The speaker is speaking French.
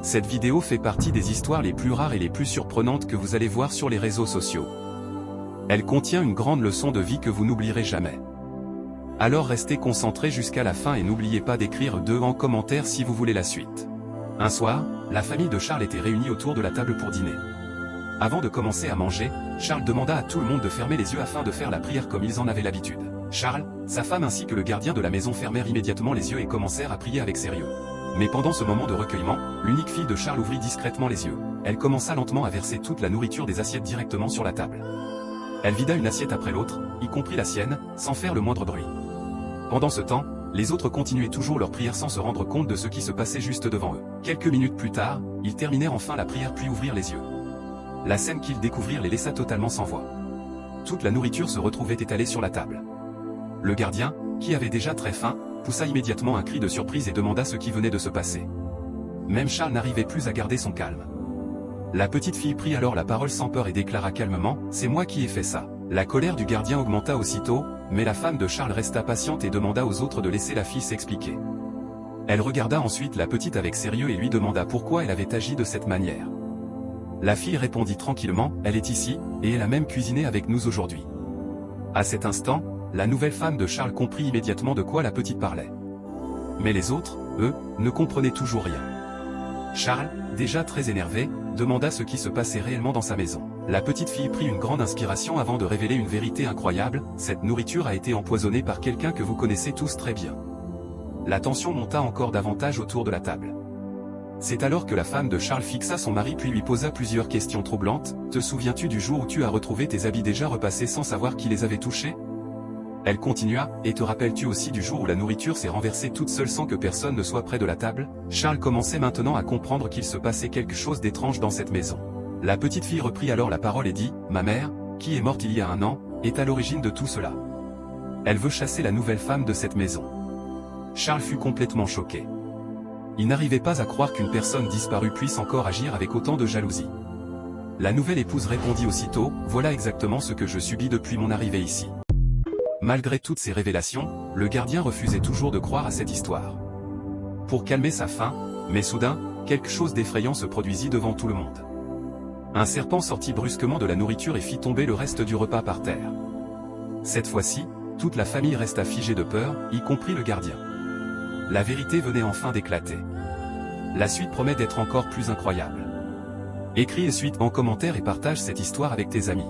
Cette vidéo fait partie des histoires les plus rares et les plus surprenantes que vous allez voir sur les réseaux sociaux. Elle contient une grande leçon de vie que vous n'oublierez jamais. Alors restez concentrés jusqu'à la fin et n'oubliez pas d'écrire 2 en commentaire si vous voulez la suite. Un soir, la famille de Charles était réunie autour de la table pour dîner. Avant de commencer à manger, Charles demanda à tout le monde de fermer les yeux afin de faire la prière comme ils en avaient l'habitude. Charles, sa femme ainsi que le gardien de la maison fermèrent immédiatement les yeux et commencèrent à prier avec sérieux. Mais pendant ce moment de recueillement, l'unique fille de Charles ouvrit discrètement les yeux. Elle commença lentement à verser toute la nourriture des assiettes directement sur la table. Elle vida une assiette après l'autre, y compris la sienne, sans faire le moindre bruit. Pendant ce temps, les autres continuaient toujours leur prière sans se rendre compte de ce qui se passait juste devant eux. Quelques minutes plus tard, ils terminèrent enfin la prière puis ouvrirent les yeux. La scène qu'ils découvrirent les laissa totalement sans voix. Toute la nourriture se retrouvait étalée sur la table. Le gardien, qui avait déjà très faim, poussa immédiatement un cri de surprise et demanda ce qui venait de se passer. Même Charles n'arrivait plus à garder son calme. La petite fille prit alors la parole sans peur et déclara calmement « C'est moi qui ai fait ça ». La colère du gardien augmenta aussitôt, mais la femme de Charles resta patiente et demanda aux autres de laisser la fille s'expliquer. Elle regarda ensuite la petite avec sérieux et lui demanda pourquoi elle avait agi de cette manière. La fille répondit tranquillement « Elle est ici, et elle a même cuisiné avec nous aujourd'hui ». À cet instant, la nouvelle femme de Charles comprit immédiatement de quoi la petite parlait. Mais les autres, eux, ne comprenaient toujours rien. Charles, déjà très énervé, demanda ce qui se passait réellement dans sa maison. La petite fille prit une grande inspiration avant de révéler une vérité incroyable, cette nourriture a été empoisonnée par quelqu'un que vous connaissez tous très bien. La tension monta encore davantage autour de la table. C'est alors que la femme de Charles fixa son mari puis lui posa plusieurs questions troublantes. « Te souviens-tu du jour où tu as retrouvé tes habits déjà repassés sans savoir qui les avait touchés ?» Elle continua, « Et te rappelles-tu aussi du jour où la nourriture s'est renversée toute seule sans que personne ne soit près de la table ?» Charles commençait maintenant à comprendre qu'il se passait quelque chose d'étrange dans cette maison. La petite fille reprit alors la parole et dit, « Ma mère, qui est morte il y a 1 an, est à l'origine de tout cela. Elle veut chasser la nouvelle femme de cette maison. » Charles fut complètement choqué. Il n'arrivait pas à croire qu'une personne disparue puisse encore agir avec autant de jalousie. La nouvelle épouse répondit aussitôt, « Voilà exactement ce que je subis depuis mon arrivée ici. » Malgré toutes ces révélations, le gardien refusait toujours de croire à cette histoire. Pour calmer sa faim, mais soudain, quelque chose d'effrayant se produisit devant tout le monde. Un serpent sortit brusquement de la nourriture et fit tomber le reste du repas par terre. Cette fois-ci, toute la famille resta figée de peur, y compris le gardien. La vérité venait enfin d'éclater. La suite promet d'être encore plus incroyable. Écris et suite en commentaire et partage cette histoire avec tes amis.